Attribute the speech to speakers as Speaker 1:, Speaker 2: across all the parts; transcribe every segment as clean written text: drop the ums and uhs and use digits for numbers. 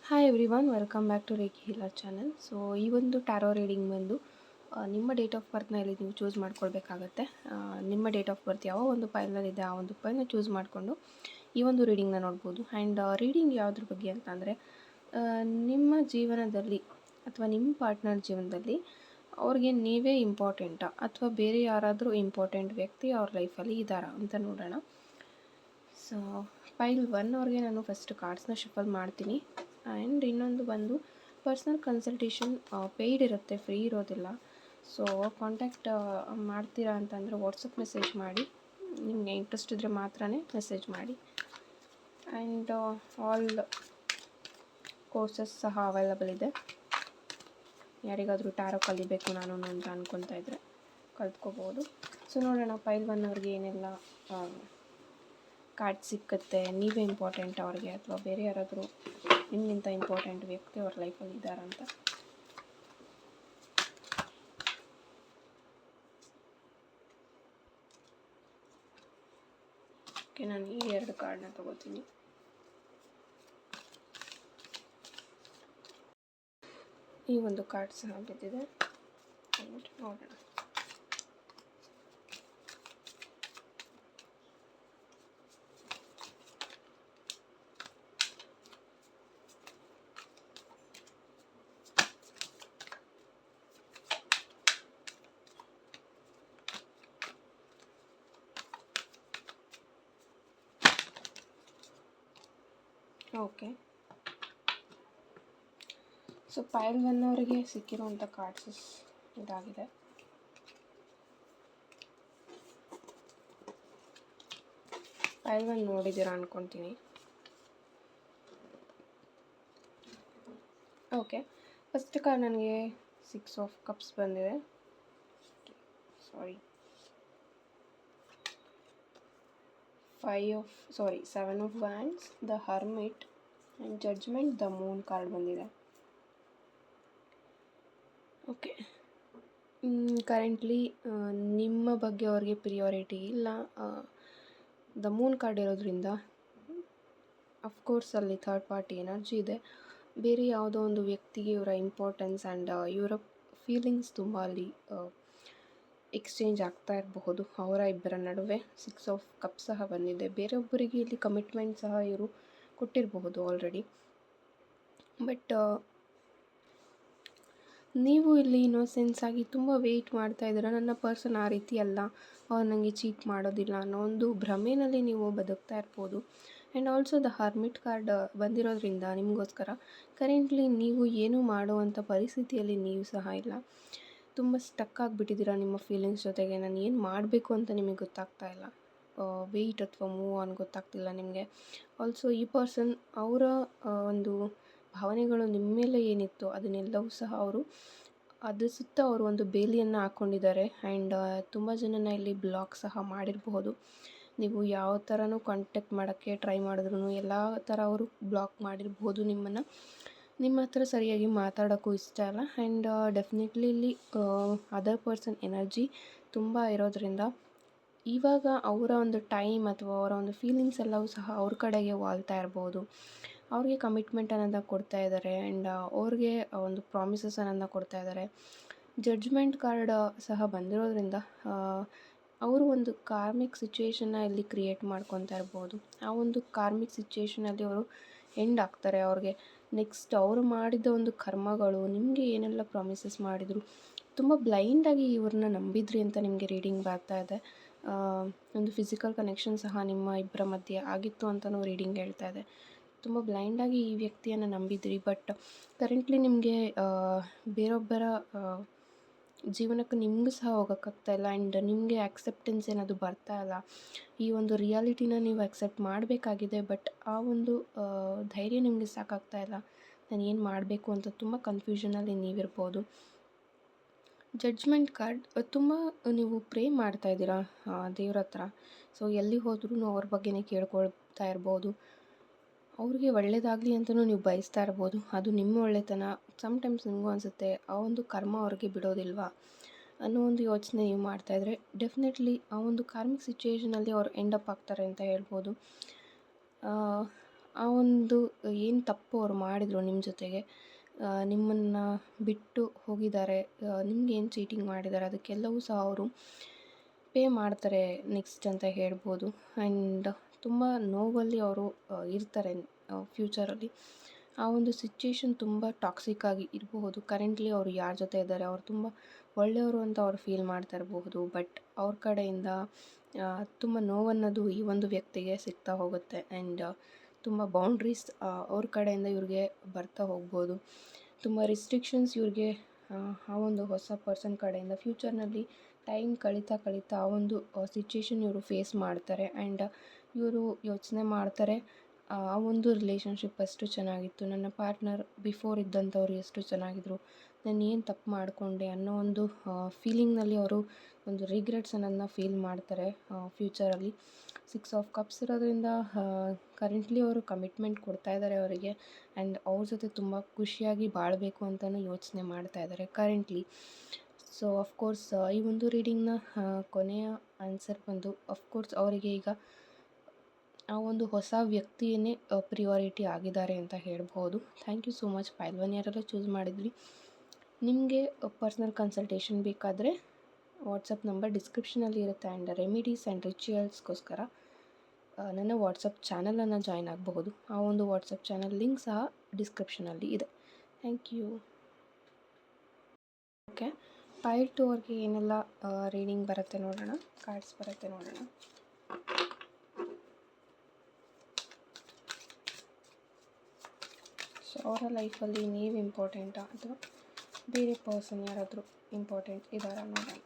Speaker 1: Hi everyone, welcome back to reiki healer channel. So ಈ ಒಂದು tarot reading ಬಂದು ನಿಮ್ಮ ಡೇಟ್ ಆಫ್ ಬರ್ತ್ನ ಇಲ್ಲಿ ನೀವು ಚೂಸ್ ಮಾಡ್ಕೊಳ್ಬೇಕಾಗತ್ತೆ. ನಿಮ್ಮ ಡೇಟ್ ಆಫ್ ಬರ್ತ್ ಯಾವ ಒಂದು ಫೈಲ್ನಲ್ಲಿದೆ ಆ ಒಂದು ಫೈಲ್ನ ಚೂಸ್ ಮಾಡಿಕೊಂಡು ಈ ಒಂದು ರೀಡಿಂಗ್ನ ನೋಡ್ಬೋದು. ಆ್ಯಂಡ್ ರೀಡಿಂಗ್ ಯಾವುದ್ರ ಬಗ್ಗೆ ಅಂತಂದರೆ, ನಿಮ್ಮ ಜೀವನದಲ್ಲಿ ಅಥವಾ ನಿಮ್ಮ ಪಾರ್ಟ್ನರ್ ಜೀವನದಲ್ಲಿ ಅವ್ರಿಗೆ ನೀವೇ ಇಂಪಾರ್ಟೆಂಟಾ ಅಥವಾ ಬೇರೆ ಯಾರಾದರೂ ಇಂಪಾರ್ಟೆಂಟ್ ವ್ಯಕ್ತಿ ಅವ್ರ ಲೈಫಲ್ಲಿ ಇದ್ದಾರಾ ಅಂತ ನೋಡೋಣ. ಸೊ ಫೈಲ್ 1 ಅವ್ರಿಗೆ ನಾನು ಫಸ್ಟ್ ಕಾರ್ಡ್ಸ್ನ ಶಫಲ್ ಮಾಡ್ತೀನಿ. ಆ್ಯಂಡ್ ಇನ್ನೊಂದು ಬಂದು ಪರ್ಸ್ನಲ್ ಕನ್ಸಲ್ಟೇಷನ್ ಪೇಯ್ಡ್ ಇರುತ್ತೆ, ಫ್ರೀ ಇರೋದಿಲ್ಲ. ಸೊ ಕಾಂಟ್ಯಾಕ್ಟ್ ಮಾಡ್ತೀರಾ ಅಂತಂದರೆ ವಾಟ್ಸಪ್ ಮೆಸೇಜ್ ಮಾಡಿ, ನಿಮಗೆ ಇಂಟ್ರೆಸ್ಟ್ ಇದ್ದರೆ ಮಾತ್ರ ಮೆಸೇಜ್ ಮಾಡಿ. ಆ್ಯಂಡ್ ಆಲ್ ಕೋರ್ಸಸ್ ಸಹ ಅವೈಲಬಲ್ ಇದೆ. ಯಾರಿಗಾದರೂ ಟ್ಯಾರೋ ಕಲಿಬೇಕು ನಾನು ಅಂತ ಅಂದ್ಕೊತಾ ಇದ್ದರೆ ಕಲ್ತ್ಕೋಬೋದು. ಸೊ ನೋಡೋಣ ಫೈಲ್ 1 ಅವ್ರಿಗೆ ಏನೆಲ್ಲ ಕಾರ್ಡ್ ಸಿಕ್ಕುತ್ತೆ. ನೀವೇ ಇಂಪಾರ್ಟೆಂಟ್ ಅವ್ರಿಗೆ ಅಥವಾ ಬೇರೆ ಯಾರಾದರೂ ನಿಮಗಿಂತ ಇಂಪಾರ್ಟೆಂಟ್ ವ್ಯಕ್ತಿ ಅವ್ರ ಲೈಫಲ್ಲಿ ಇದ್ದಾರಂತ. ಓಕೆ, ನಾನು ಈ 2 ಕಾರ್ಡ್ನ ತೊಗೋತೀನಿ. ಈ ಒಂದು ಕಾರ್ಡ್ ಸಹ ಬಿದ್ದಿದೆ, ನೋಡೋಣ. ಓಕೆ, ಸೊ ಫೈಲ್ 1 ಅವರಿಗೆ ಸಿಕ್ಕಿರುವಂಥ ಕಾರ್ಡ್ಸ್ ಇದಾಗಿದೆ. ಫೈಲ್ 1 ನೋಡಿದ್ದೀರಾ ಅಂದ್ಕೊತೀನಿ. ಓಕೆ, ಫಸ್ಟ್ ಕಾರ್ಡ್ ನನಗೆ 6 ಆಫ್ ಕಪ್ಸ್ ಬಂದಿದೆ. Sorry, 7 of wands, the hermit and judgement, the moon card ಬಂದಿದೆ. ಓಕೆ, ಕರೆಂಟ್ಲಿ ನಿಮ್ಮ ಬಗ್ಗೆ ಅವ್ರಿಗೆ ಪ್ರಿಯಾರಿಟಿ ಇಲ್ಲ. ದ ಮೂನ್ ಕಾರ್ಡ್ ಇರೋದ್ರಿಂದ ಅಫ್ಕೋರ್ಸ್ ಅಲ್ಲಿ ಥರ್ಡ್ ಪಾರ್ಟಿ ಎನರ್ಜಿ ಇದೆ. ಬೇರೆ ಯಾವುದೋ ಒಂದು ವ್ಯಕ್ತಿಗೆ ಇವರ ಇಂಪಾರ್ಟೆನ್ಸ್ ಆ್ಯಂಡ್ ಇವರ ಫೀಲಿಂಗ್ಸ್ ತುಂಬ ಅಲ್ಲಿ ಎಕ್ಸ್ಚೇಂಜ್ ಆಗ್ತಾ ಇರಬಹುದು ಅವರ ಇಬ್ಬರ ನಡುವೆ. 6 ಆಫ್ ಕಪ್ ಸಹ ಬಂದಿದೆ. ಬೇರೊಬ್ಬರಿಗೆ ಇಲ್ಲಿ ಕಮಿಟ್ಮೆಂಟ್ ಸಹ ಇವರು ಕೊಟ್ಟಿರಬಹುದು ಆಲ್ರೆಡಿ. ಬಟ್ ನೀವು ಇಲ್ಲಿ ಇನ್ನೋಸೆನ್ಸ್ ಆಗಿ ತುಂಬ ವೆಯ್ಟ್ ಮಾಡ್ತಾ ಇದ್ದೀರಾ. ನನ್ನ ಪರ್ಸನ್ ಆ ರೀತಿ ಅಲ್ಲ, ಅವ್ರು ನನಗೆ ಚೀಟ್ ಮಾಡೋದಿಲ್ಲ ಅನ್ನೋ ಒಂದು ಭ್ರಮೆಯಲ್ಲಿ ನೀವು ಬದುಕ್ತಾ ಇರ್ಬೋದು. And also the hermit card ಬಂದಿರೋದ್ರಿಂದ ನಿಮಗೋಸ್ಕರ ಕರೆಂಟ್ಲಿ ನೀವು ಏನೂ ಮಾಡುವಂಥ ಪರಿಸ್ಥಿತಿಯಲ್ಲಿ ನೀವು ಸಹ ಇಲ್ಲ. ತುಂಬ ಸ್ಟಕ್ ಆಗಿಬಿಟ್ಟಿದ್ದೀರಾ ನಿಮ್ಮ ಫೀಲಿಂಗ್ಸ್ ಜೊತೆಗೆ. ನಾನು ಏನು ಮಾಡಬೇಕು ಅಂತ ನಿಮಗೆ ಗೊತ್ತಾಗ್ತಾ ಇಲ್ಲ. ವೆಯ್ಟ್ ಅಥವಾ ಮೂವ್ ಆನ್ ಗೊತ್ತಾಗ್ತಿಲ್ಲ ನಿಮಗೆ. ಆಲ್ಸೋ ಈ ಪರ್ಸನ್ ಅವರ ಒಂದು ಭಾವನೆಗಳು ನಿಮ್ಮ ಮೇಲೆ ಏನಿತ್ತು ಅದನ್ನೆಲ್ಲವೂ ಸಹ ಅವರು ಅದ್ರ ಸುತ್ತ ಅವರು ಒಂದು ಬೇಲಿಯನ್ನು ಹಾಕ್ಕೊಂಡಿದ್ದಾರೆ. ಆ್ಯಂಡ್ ತುಂಬ ಜನನ ಇಲ್ಲಿ ಬ್ಲಾಕ್ ಸಹ ಮಾಡಿರಬಹುದು. ನೀವು ಯಾವ ಥರನೂ ಕಾಂಟ್ಯಾಕ್ಟ್ ಮಾಡೋಕ್ಕೆ ಟ್ರೈ ಮಾಡಿದ್ರು ಎಲ್ಲ ಥರ ಅವರು ಬ್ಲಾಕ್ ಮಾಡಿರ್ಬೋದು ನಿಮ್ಮನ್ನು. ನಿಮ್ಮ ಹತ್ರ ಸರಿಯಾಗಿ ಮಾತಾಡೋಕ್ಕೂ ಇಷ್ಟ ಇಲ್ಲ. ಆ್ಯಂಡ್ ಡೆಫಿನೆಟ್ಲಿ ಇಲ್ಲಿ ಅದರ್ ಪರ್ಸನ್ ಎನರ್ಜಿ ತುಂಬ ಇರೋದ್ರಿಂದ ಇವಾಗ ಅವರ ಒಂದು ಟೈಮ್ ಅಥವಾ ಅವರ ಒಂದು ಫೀಲಿಂಗ್ಸ್ ಎಲ್ಲವೂ ಸಹ ಅವ್ರ ಕಡೆಗೆ ವಾಲ್ತಾ ಇರ್ಬೋದು. ಅವ್ರಿಗೆ ಕಮಿಟ್ಮೆಂಟ್ ಅನ್ನೋದನ್ನ ಕೊಡ್ತಾ ಇದ್ದಾರೆ. ಆ್ಯಂಡ್ ಅವ್ರಿಗೆ ಒಂದು ಪ್ರಾಮಿಸಸ್ ಅನ್ನೋದನ್ನ ಕೊಡ್ತಾ ಇದ್ದಾರೆ. ಜಡ್ಜ್ಮೆಂಟ್ ಕಾರ್ಡ್ ಸಹ ಬಂದಿರೋದ್ರಿಂದ ಅವರು ಒಂದು ಕಾರ್ಮಿಕ್ ಸಿಚುವೇಶನ್ನ ಇಲ್ಲಿ ಕ್ರಿಯೇಟ್ ಮಾಡ್ಕೊತಾ ಇರ್ಬೋದು. ಆ ಒಂದು ಕಾರ್ಮಿಕ್ ಸಿಚುವೇಷನಲ್ಲಿ ಅವರು ಎಂಡ್ ಆಗ್ತಾರೆ. ಅವ್ರಿಗೆ ನೆಕ್ಸ್ಟ್ ಅವರು ಮಾಡಿದ ಒಂದು ಕರ್ಮಗಳು ನಿಮಗೆ ಏನೆಲ್ಲ ಪ್ರಾಮಿಸಸ್ ಮಾಡಿದರು, ತುಂಬ ಬ್ಲೈಂಡಾಗಿ ಇವ್ರನ್ನ ನಂಬಿದ್ರಿ ಅಂತ ನಿಮಗೆ ರೀಡಿಂಗ್ ಬರ್ತಾ ಇದೆ. ಒಂದು ಫಿಸಿಕಲ್ ಕನೆಕ್ಷನ್ ಸಹ ನಿಮ್ಮ ಇಬ್ಬರ ಮಧ್ಯೆ ಆಗಿತ್ತು ಅಂತಲೂ ರೀಡಿಂಗ್ ಹೇಳ್ತಾ ಇದೆ. ತುಂಬ ಬ್ಲೈಂಡಾಗಿ ಈ ವ್ಯಕ್ತಿಯನ್ನು ನಂಬಿದ್ರಿ. ಬಟ್ ಕರೆಂಟ್ಲಿ ನಿಮಗೆ ಬೇರೊಬ್ಬರ ಜೀವನಕ್ಕೆ ನಿಮಗೂ ಸಹ ಹೋಗೋಕ್ಕಾಗ್ತಾ ಇಲ್ಲ. ಆ್ಯಂಡ್ ನಿಮಗೆ ಆಕ್ಸೆಪ್ಟೆನ್ಸ್ ಏನಾದರೂ ಬರ್ತಾ ಇಲ್ಲ. ಈ ಒಂದು ರಿಯಾಲಿಟಿನ ನೀವು ಅಕ್ಸೆಪ್ಟ್ ಮಾಡಬೇಕಾಗಿದೆ. ಬಟ್ ಆ ಒಂದು ಧೈರ್ಯ ನಿಮಗೆ ಸಾಕಾಗ್ತಾ ಇಲ್ಲ. ನಾನು ಏನು ಮಾಡಬೇಕು ಅಂತ ತುಂಬ ಕನ್ಫ್ಯೂಷನಲ್ಲಿ ನೀವಿರ್ಬೋದು. ಜಡ್ಜ್ಮೆಂಟ್ ಕಾರ್ಡ್ ತುಂಬ ನೀವು ಪ್ರೇ ಮಾಡ್ತಾ ಇದ್ದೀರಾ ದೇವ್ರ ಹತ್ರ. ಸೊ ಎಲ್ಲಿ ಹೋದ್ರೂ ಅವ್ರ ಬಗ್ಗೆನೇ ಕೇಳ್ಕೊಳ್ತಾ ಇರ್ಬೋದು. ಅವ್ರಿಗೆ ಒಳ್ಳೆಯದಾಗಲಿ ಅಂತಲೂ ನೀವು ಬಯಸ್ತಾ ಇರ್ಬೋದು. ಅದು ನಿಮ್ಮ ಒಳ್ಳೆತನ. ಸಮ್ಟೈಮ್ಸ್ ನಿಮಗೂ ಅನಿಸುತ್ತೆ ಆ ಒಂದು ಕರ್ಮ ಅವ್ರಿಗೆ ಬಿಡೋದಿಲ್ವಾ ಅನ್ನೋ ಒಂದು ಯೋಚನೆ ನೀವು ಮಾಡ್ತಾಯಿದ್ರೆ ಡೆಫಿನೆಟ್ಲಿ ಆ ಒಂದು ಕಾರ್ಮಿಕ್ ಸಿಚುವೇಷನಲ್ಲಿ ಅವ್ರು ಎಂಡಪ್ ಆಗ್ತಾರೆ ಅಂತ ಹೇಳ್ಬೋದು. ಆ ಒಂದು ಏನು ತಪ್ಪು ಅವ್ರು ಮಾಡಿದರು ನಿಮ್ಮ ಜೊತೆಗೆ, ನಿಮ್ಮನ್ನು ಬಿಟ್ಟು ಹೋಗಿದ್ದಾರೆ, ನಿಮ್ಗೇನು ಚೀಟಿಂಗ್ ಮಾಡಿದ್ದಾರೆ ಅದಕ್ಕೆಲ್ಲವೂ ಸಹ ಅವರು ಪೇ ಮಾಡ್ತಾರೆ ನೆಕ್ಸ್ಟ್ ಅಂತ ಹೇಳ್ಬೋದು. ಆ್ಯಂಡ್ ತುಂಬ ನೋವಲ್ಲಿ ಅವರು ಇರ್ತಾರೆ ಫ್ಯೂಚರಲ್ಲಿ. ಆ ಒಂದು ಸಿಚುಯೇಷನ್ ತುಂಬ ಟಾಕ್ಸಿಕ್ ಆಗಿ ಇರಬಹುದು. ಕರೆಂಟ್ಲಿ ಅವರು ಯಾರ ಜೊತೆ ಇದ್ದಾರೆ, ಅವ್ರು ತುಂಬ ಒಳ್ಳೆಯವರು ಅಂತ ಅವ್ರು ಫೀಲ್ ಮಾಡ್ತಾ ಇರಬಹುದು. ಬಟ್ ಅವ್ರ ಕಡೆಯಿಂದ ತುಂಬ ನೋವನ್ನೋದು ಈ ಒಂದು ವ್ಯಕ್ತಿಗೆ ಸಿಗ್ತಾ ಹೋಗುತ್ತೆ. ಆ್ಯಂಡ್ ತುಂಬ ಬೌಂಡ್ರೀಸ್ ಅವ್ರ ಕಡೆಯಿಂದ ಇವ್ರಿಗೆ ಬರ್ತಾ ಹೋಗ್ಬೋದು. ತುಂಬ ರಿಸ್ಟ್ರಿಕ್ಷನ್ಸ್ ಇವ್ರಿಗೆ ಆ ಒಂದು ಹೊಸ ಪರ್ಸನ್ ಕಡೆಯಿಂದ ಫ್ಯೂಚರ್ನಲ್ಲಿ ಟೈಮ್ ಕಳೀತಾ ಆ ಒಂದು ಸಿಚುಯೇಷನ್ ಇವರು ಫೇಸ್ ಮಾಡ್ತಾರೆ. ಆ್ಯಂಡ್ ಇವರು ಯೋಚನೆ ಮಾಡ್ತಾರೆ, ಆ ಒಂದು ರಿಲೇಷನ್ಶಿಪ್ ಅಷ್ಟು ಚೆನ್ನಾಗಿತ್ತು, ನನ್ನ ಪಾರ್ಟ್ನರ್ ಬಿಫೋರ್ ಇದ್ದಂಥವ್ರು ಎಷ್ಟು ಚೆನ್ನಾಗಿದ್ರು, ನಾನು ಏನು ತಪ್ಪು ಮಾಡಿಕೊಂಡೆ ಅನ್ನೋ ಒಂದು ಫೀಲಿಂಗ್ನಲ್ಲಿ ಅವರು ಒಂದು ರಿಗ್ರೆಟ್ಸ್ ಅನ್ನೋದನ್ನ ಫೀಲ್ ಮಾಡ್ತಾರೆ ಫ್ಯೂಚರಲ್ಲಿ. 6 ಆಫ್ ಕಪ್ಸ್ ಇರೋದ್ರಿಂದ ಕರೆಂಟ್ಲಿ ಅವರು ಕಮಿಟ್ಮೆಂಟ್ ಕೊಡ್ತಾ ಇದ್ದಾರೆ ಅವರಿಗೆ. ಆ್ಯಂಡ್ ಅವ್ರ ಜೊತೆ ತುಂಬ ಖುಷಿಯಾಗಿ ಬಾಳಬೇಕು ಅಂತಲೂ ಯೋಚನೆ ಮಾಡ್ತಾ ಇದ್ದಾರೆ ಕರೆಂಟ್ಲಿ. ಸೊ ಅಫ್ಕೋರ್ಸ್ ಈ ಒಂದು ರೀಡಿಂಗ್ನ ಕೊನೆಯ ಆನ್ಸರ್ ಬಂದು ಅಫ್ಕೋರ್ಸ್ ಅವರಿಗೆ ಈಗ ಆ ಒಂದು ಹೊಸ ವ್ಯಕ್ತಿಯೇ ಪ್ರಿಯಾರಿಟಿ ಆಗಿದ್ದಾರೆ ಅಂತ ಹೇಳ್ಬೋದು. ಥ್ಯಾಂಕ್ ಯು ಸೋ ಮಚ್ ಪೈಲ್ 1 ಯಾರೆಲ್ಲ ಚೂಸ್ ಮಾಡಿದ್ರಿ. ನಿಮಗೆ ಪರ್ಸ್ನಲ್ ಕನ್ಸಲ್ಟೇಷನ್ ಬೇಕಾದರೆ ವಾಟ್ಸಪ್ ನಂಬರ್ ಡಿಸ್ಕ್ರಿಪ್ಷನಲ್ಲಿ ಇರುತ್ತೆ. ಆ್ಯಂಡ್ ರೆಮಿಡೀಸ್ ಆ್ಯಂಡ್ ರಿಚುವಲ್ಸ್ಗೋಸ್ಕರ ನನ್ನ ವಾಟ್ಸಪ್ ಚಾನಲನ್ನು ಜಾಯ್ನ್ ಆಗಬಹುದು. ಆ ಒಂದು ವಾಟ್ಸಪ್ ಚಾನಲ್ ಲಿಂಕ್ ಸಹ ಡಿಸ್ಕ್ರಿಪ್ಷನಲ್ಲಿ ಇದೆ. Thank you. ಓಕೆ, ಪೈಲ್ 2 ಅವ್ರಿಗೆ ಏನೆಲ್ಲ ರೀಡಿಂಗ್ ಬರುತ್ತೆ ನೋಡೋಣ, ಕಾರ್ಡ್ಸ್ ಬರುತ್ತೆ ನೋಡೋಣ. ಸೊ ಅವರ ಲೈಫಲ್ಲಿ ನೀವು ಇಂಪಾರ್ಟೆಂಟಾ ಅಥವಾ ಬೇರೆ ಪರ್ಸನ್ ಯಾರಾದರೂ ಇಂಪಾರ್ಟೆಂಟ್ ಇದ್ದಾರಾ ನೋಡೋಣ.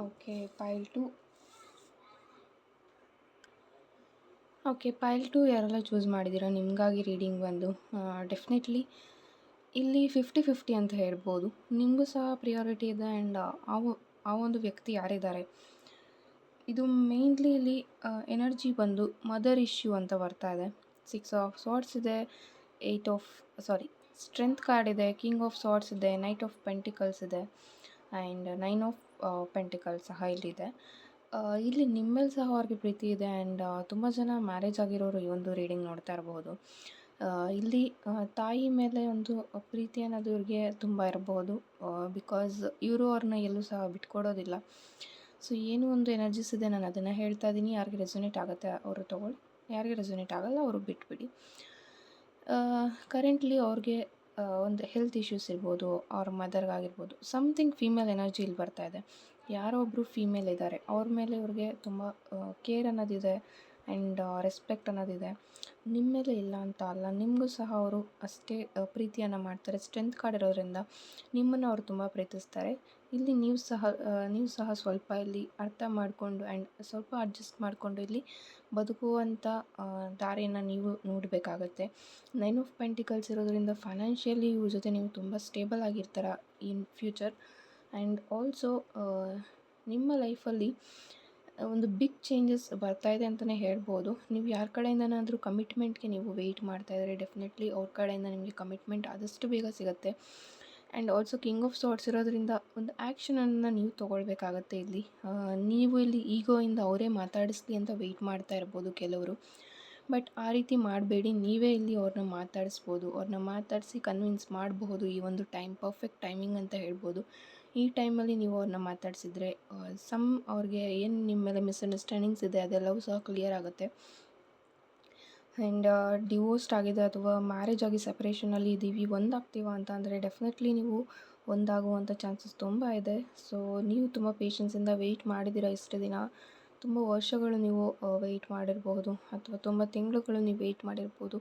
Speaker 1: ಓಕೆ, ಪೈಲ್ 2 ಯಾರೆಲ್ಲ ಚೂಸ್ ಮಾಡಿದ್ದೀರಾ ನಿಮಗಾಗಿ ರೀಡಿಂಗ್ ಬಂದು ಡೆಫಿನೆಟ್ಲಿ ಇಲ್ಲಿ 50-50 ಅಂತ ಹೇಳ್ಬೋದು. ನಿಮಗೂ ಸಹ ಪ್ರಿಯಾರಿಟಿ ಇದೆ. ಆ್ಯಂಡ್ ಆ ಒಂದು ವ್ಯಕ್ತಿ ಯಾರಿದ್ದಾರೆ, ಇದು ಮೇಯ್ನ್ಲಿ ಇಲ್ಲಿ ಎನರ್ಜಿ ಬಂದು ಮದರ್ ಇಶ್ಯೂ ಅಂತ ಬರ್ತಾ ಇದೆ. 6 ಆಫ್ ಸಾರ್ಟ್ಸ್ ಇದೆ, ಸ್ಟ್ರೆಂತ್ ಕಾರ್ಡ್ ಇದೆ, ಕಿಂಗ್ ಆಫ್ ಸಾರ್ಟ್ಸ್ ಇದೆ, ನೈಟ್ ಆಫ್ ಪೆಂಟಿಕಲ್ಸ್ ಇದೆ, ಆ್ಯಂಡ್ 9 ಆಫ್ ಪೆಂಟಿಕಲ್ಸ್ ಸಹ ಇಲ್ಲಿದೆ. ಇಲ್ಲಿ ನಿಮ್ಮ ಮೇಲೆ ಸಹ ಅವ್ರಿಗೆ ಪ್ರೀತಿ ಇದೆ. ಆ್ಯಂಡ್ ತುಂಬ ಜನ ಮ್ಯಾರೇಜ್ ಆಗಿರೋರು ಈ ಒಂದು ರೀಡಿಂಗ್ ನೋಡ್ತಾ ಇರಬಹುದು. ಇಲ್ಲಿ ತಾಯಿ ಮೇಲೆ ಒಂದು ಪ್ರೀತಿ ಅನ್ನೋದು ಇವ್ರಿಗೆ ತುಂಬ ಇರಬಹುದು. ಬಿಕಾಸ್ ಇವರು ಅವ್ರನ್ನ ಎಲ್ಲೂ ಸಹ ಬಿಟ್ಕೊಡೋದಿಲ್ಲ. ಸೊ ಏನು ಒಂದು ಎನರ್ಜೀಸ್ ಇದೆ, ನಾನು ಅದನ್ನು ಹೇಳ್ತಾ ಇದ್ದೀನಿ. ಯಾರಿಗೆ ರೆಸೊನೇಟ್ ಆಗುತ್ತೆ ಅವರು ತೊಗೊಳ್ಳಿ, ಯಾರಿಗೆ ರೆಸೊನೇಟ್ ಆಗೋಲ್ಲ ಅವರು ಬಿಟ್ಬಿಡಿ. ಕರೆಂಟ್ಲಿ ಅವ್ರಿಗೆ ಒಂದು ಹೆಲ್ತ್ ಇಶ್ಯೂಸ್ ಇರ್ಬೋದು, ಅವ್ರ ಮದರ್ಗಾಗಿರ್ಬೋದು, ಸಮಥಿಂಗ್ ಫೀಮೇಲ್ ಎನರ್ಜಿ ಇಲ್ಲಿ ಬರ್ತಾ ಇದೆ. ಯಾರೋ ಒಬ್ಬರು ಫೀಮೇಲ್ ಇದ್ದಾರೆ, ಅವ್ರ ಮೇಲೆ ಇವ್ರಿಗೆ ತುಂಬ ಕೇರ್ ಅನ್ನೋದಿದೆ ಆ್ಯಂಡ್ ರೆಸ್ಪೆಕ್ಟ್ ಅನ್ನೋದಿದೆ. ನಿಮ್ಮ ಮೇಲೆ ಇಲ್ಲ ಅಂತ ಅಲ್ಲ, ನಿಮಗೂ ಸಹ ಅವರು ಅಷ್ಟೇ ಪ್ರೀತಿಯನ್ನು ಮಾಡ್ತಾರೆ. ಸ್ಟ್ರೆಂತ್ ಕಾರ್ಡ್ ಇರೋದ್ರಿಂದ ನಿಮ್ಮನ್ನು ಅವರು ತುಂಬ ಪ್ರೀತಿಸ್ತಾರೆ. ಇಲ್ಲಿ ನೀವು ಸಹ ಸ್ವಲ್ಪ ಇಲ್ಲಿ ಅರ್ಥ ಮಾಡಿಕೊಂಡು ಆ್ಯಂಡ್ ಸ್ವಲ್ಪ ಅಡ್ಜಸ್ಟ್ ಮಾಡಿಕೊಂಡು ಇಲ್ಲಿ ಬದುಕುವಂಥ ದಾರಿಯನ್ನು ನೀವು ನೋಡಬೇಕಾಗತ್ತೆ. 9 ಆಫ್ ಪೆಂಟಿಕಲ್ಸ್ ಇರೋದ್ರಿಂದ ಫೈನಾನ್ಷಿಯಲಿ ಇವ್ರ ಜೊತೆ ನೀವು ತುಂಬ ಸ್ಟೇಬಲ್ ಆಗಿರ್ತೀರ ಇನ್ ಫ್ಯೂಚರ್. ಆ್ಯಂಡ್ ಆಲ್ಸೋ ನಿಮ್ಮ ಲೈಫಲ್ಲಿ ಒಂದು ಬಿಗ್ ಚೇಂಜಸ್ ಬರ್ತಾಯಿದೆ ಅಂತಲೇ ಹೇಳ್ಬೋದು. ನೀವು ಯಾರ ಕಡೆಯಿಂದನಾದರೂ ಕಮಿಟ್ಮೆಂಟ್ಗೆ ನೀವು ವೆಯ್ಟ್ ಮಾಡ್ತಾಯಿದ್ರೆ ಡೆಫಿನೆಟ್ಲಿ ಅವ್ರ ಕಡೆಯಿಂದ ನಿಮಗೆ ಕಮಿಟ್ಮೆಂಟ್ ಆದಷ್ಟು ಬೇಗ ಸಿಗುತ್ತೆ. And also king of swords ಇರೋದ್ರಿಂದ ಒಂದು ಆ್ಯಕ್ಷನನ್ನು ನೀವು ತೊಗೊಳ್ಬೇಕಾಗತ್ತೆ. ಇಲ್ಲಿ ನೀವು ಇಲ್ಲಿ ಈಗೋಯಿಂದ ಅವರೇ ಮಾತಾಡಿಸ್ಲಿ ಅಂತ ವೆಯ್ಟ್ ಮಾಡ್ತಾ ಇರ್ಬೋದು ಕೆಲವರು. ಬಟ್ ಆ ರೀತಿ ಮಾಡಬೇಡಿ, ನೀವೇ ಇಲ್ಲಿ ಅವ್ರನ್ನ ಮಾತಾಡಿಸ್ಬೋದು, ಅವ್ರನ್ನ ಮಾತಾಡಿಸಿ ಕನ್ವಿನ್ಸ್ ಮಾಡಬಹುದು. ಈ ಒಂದು ಪರ್ಫೆಕ್ಟ್ ಟೈಮಿಂಗ್ ಅಂತ ಹೇಳ್ಬೋದು. ಈ ಟೈಮಲ್ಲಿ ನೀವು ಅವ್ರನ್ನ ಮಾತಾಡಿಸಿದ್ರೆ ಅವ್ರಿಗೆ ಏನು ನಿಮ್ಮ ಮೇಲೆ ಮಿಸ್ಅಂಡರ್ಸ್ಟ್ಯಾಂಡಿಂಗ್ಸ್ ಇದೆ ಅದೆಲ್ಲವೂ ಸಹ ಕ್ಲಿಯರ್ ಆಗುತ್ತೆ. ಆ್ಯಂಡ್ ಡಿವೋರ್ಸ್ಡ್ ಆಗಿದೆ ಅಥವಾ ಮ್ಯಾರೇಜ್ ಆಗಿ ಸಪ್ರೇಷನಲ್ಲಿ ಇದ್ದೀವಿ, ಒಂದಾಗ್ತೀವಾ ಅಂತ ಅಂದರೆ ಡೆಫಿನೆಟ್ಲಿ ನೀವು ಒಂದಾಗುವಂಥ ಚಾನ್ಸಸ್ ತುಂಬ ಇದೆ. ಸೊ ನೀವು ತುಂಬ ಪೇಷನ್ಸಿಂದ ವೆಯ್ಟ್ ಮಾಡಿದ್ದೀರಾ ಇಷ್ಟು ದಿನ, ತುಂಬ ವರ್ಷಗಳು ನೀವು ವೆಯ್ಟ್ ಮಾಡಿರಬಹುದು ಅಥವಾ ತುಂಬ ತಿಂಗಳುಗಳು ನೀವು ವೆಯ್ಟ್ ಮಾಡಿರ್ಬೋದು.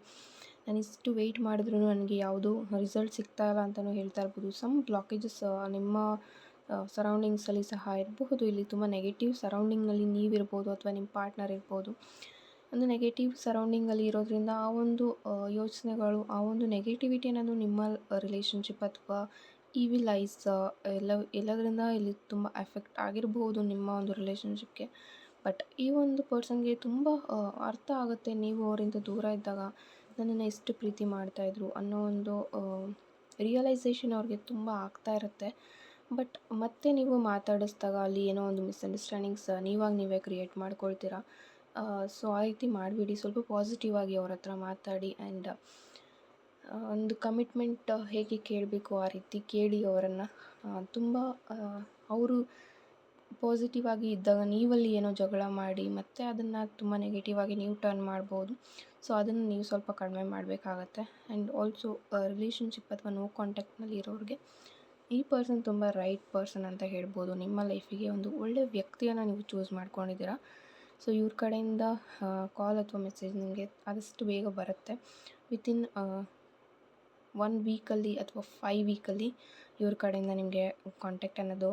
Speaker 1: ನಾನು ಇಷ್ಟು ವೆಯ್ಟ್ ಮಾಡಿದ್ರೂ ನನಗೆ ಯಾವುದೂ ರಿಸಲ್ಟ್ ಸಿಗ್ತಾ ಇಲ್ಲ ಅಂತಲೂ ಹೇಳ್ತಾ ಇರ್ಬೋದು. ಸಮ್ ಬ್ಲಾಕೇಜಸ್ ನಿಮ್ಮ ಸರೌಂಡಿಂಗ್ಸಲ್ಲಿ ಸಹ ಇರಬಹುದು. ಇಲ್ಲಿ ತುಂಬ ನೆಗೆಟಿವ್ ಸರೌಂಡಿಂಗ್ನಲ್ಲಿ ನೀವಿರ್ಬೋದು ಅಥವಾ ನಿಮ್ಮ ಪಾರ್ಟ್ನರ್ ಇರ್ಬೋದು. ಒಂದು ನೆಗೆಟಿವ್ ಸರೌಂಡಿಂಗಲ್ಲಿ ಇರೋದ್ರಿಂದ ಆ ಒಂದು ಯೋಚನೆಗಳು, ಆ ಒಂದು ನೆಗೆಟಿವಿಟಿ ಅನ್ನೋದು ನಿಮ್ಮ ರಿಲೇಷನ್ಶಿಪ್ ಅಥವಾ ಈವಿಲ್ ಐಸ್ ಎಲ್ಲದರಿಂದ ಇಲ್ಲಿ ತುಂಬ ಎಫೆಕ್ಟ್ ಆಗಿರ್ಬೋದು ನಿಮ್ಮ ಒಂದು ರಿಲೇಷನ್ಶಿಪ್ಗೆ. ಬಟ್ ಈ ಒಂದು ಪರ್ಸನ್ಗೆ ತುಂಬ ಅರ್ಥ ಆಗುತ್ತೆ, ನೀವು ಅವರಿಂದ ದೂರ ಇದ್ದಾಗ ನನ್ನನ್ನು ಎಷ್ಟು ಪ್ರೀತಿ ಮಾಡ್ತಾಯಿದ್ರು ಅನ್ನೋ ಒಂದು ರಿಯಲೈಸೇಷನ್ ಅವ್ರಿಗೆ ತುಂಬ ಆಗ್ತಾ ಇರುತ್ತೆ. ಬಟ್ ಮತ್ತೆ ನೀವು ಮಾತಾಡಿಸಿದಾಗ ಅಲ್ಲಿ ಏನೋ ಒಂದು ಮಿಸ್ಅಂಡರ್ಸ್ಟ್ಯಾಂಡಿಂಗ್ಸ್ ನೀವಾಗಿ ನೀವೇ ಕ್ರಿಯೇಟ್ ಮಾಡ್ಕೊಳ್ತೀರಾ. ಸೊ ಆ ರೀತಿ ಮಾಡಬೇಡಿ. ಸ್ವಲ್ಪ ಪಾಸಿಟಿವ್ ಆಗಿ ಅವ್ರ ಹತ್ರ ಮಾತಾಡಿ. ಆ್ಯಂಡ್ ಒಂದು ಕಮಿಟ್ಮೆಂಟ್ ಹೇಗೆ ಕೇಳಬೇಕು ಆ ರೀತಿ ಕೇಳಿ ಅವರನ್ನು. ತುಂಬ ಅವರು ಪಾಸಿಟಿವ್ ಆಗಿ ಇದ್ದಾಗ ನೀವಲ್ಲಿ ಏನೋ ಜಗಳ ಮಾಡಿ ಮತ್ತೆ ಅದನ್ನು ತುಂಬ ನೆಗೆಟಿವ್ ಆಗಿ ನೀವು ಟರ್ನ್ ಮಾಡ್ಬೋದು. ಸೊ ಅದನ್ನು ನೀವು ಸ್ವಲ್ಪ ಕಡಿಮೆ ಮಾಡಬೇಕಾಗತ್ತೆ. ಆ್ಯಂಡ್ ಆಲ್ಸೋ ರಿಲೇಷನ್ಶಿಪ್ ಅಥವಾ ನೋ ಕಾಂಟ್ಯಾಕ್ಟ್ನಲ್ಲಿ ಇರೋರಿಗೆ ಈ ಪರ್ಸನ್ ತುಂಬ ರೈಟ್ ಪರ್ಸನ್ ಅಂತ ಹೇಳ್ಬೋದು. ನಿಮ್ಮ ಲೈಫಿಗೆ ಒಂದು ಒಳ್ಳೆಯ ವ್ಯಕ್ತಿಯನ್ನು ನೀವು ಚೂಸ್ ಮಾಡ್ಕೊಂಡಿದ್ದೀರಾ. ಸೊ ಇವ್ರ ಕಡೆಯಿಂದ ಕಾಲ್ ಅಥವಾ ಮೆಸೇಜ್ ನಿಮಗೆ ಆದಷ್ಟು ಬೇಗ ಬರುತ್ತೆ. ವಿತಿನ್ 1 ವೀಕಲ್ಲಿ ಅಥವಾ 5 ವೀಕಲ್ಲಿ ಇವ್ರ ಕಡೆಯಿಂದ ನಿಮಗೆ ಕಾಂಟ್ಯಾಕ್ಟ್ ಅನ್ನೋದು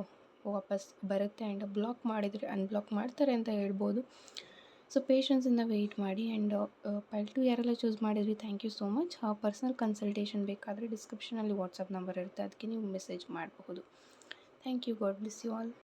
Speaker 1: ವಾಪಸ್ ಬರುತ್ತೆ. ಆ್ಯಂಡ್ ಬ್ಲಾಕ್ ಮಾಡಿದರೆ ಅನ್ಬ್ಲಾಕ್ ಮಾಡ್ತಾರೆ ಅಂತ ಹೇಳ್ಬೋದು. ಸೊ ಪೇಷನ್ಸಿಂದ ವೆಯ್ಟ್ ಮಾಡಿ. ಆ್ಯಂಡ್ ಪೈಲ್ 2 ಯಾರೆಲ್ಲ ಚೂಸ್ ಮಾಡಿದ್ರಿ, thank you so much. Personal consultation ಬೇಕಾದರೆ ಡಿಸ್ಕ್ರಿಪ್ಷನಲ್ಲಿ ವಾಟ್ಸಪ್ ನಂಬರ್ ಇರುತ್ತೆ, ಅದಕ್ಕೆ ನೀವು ಮೆಸೇಜ್ ಮಾಡಬಹುದು. Thank you. God bless you all.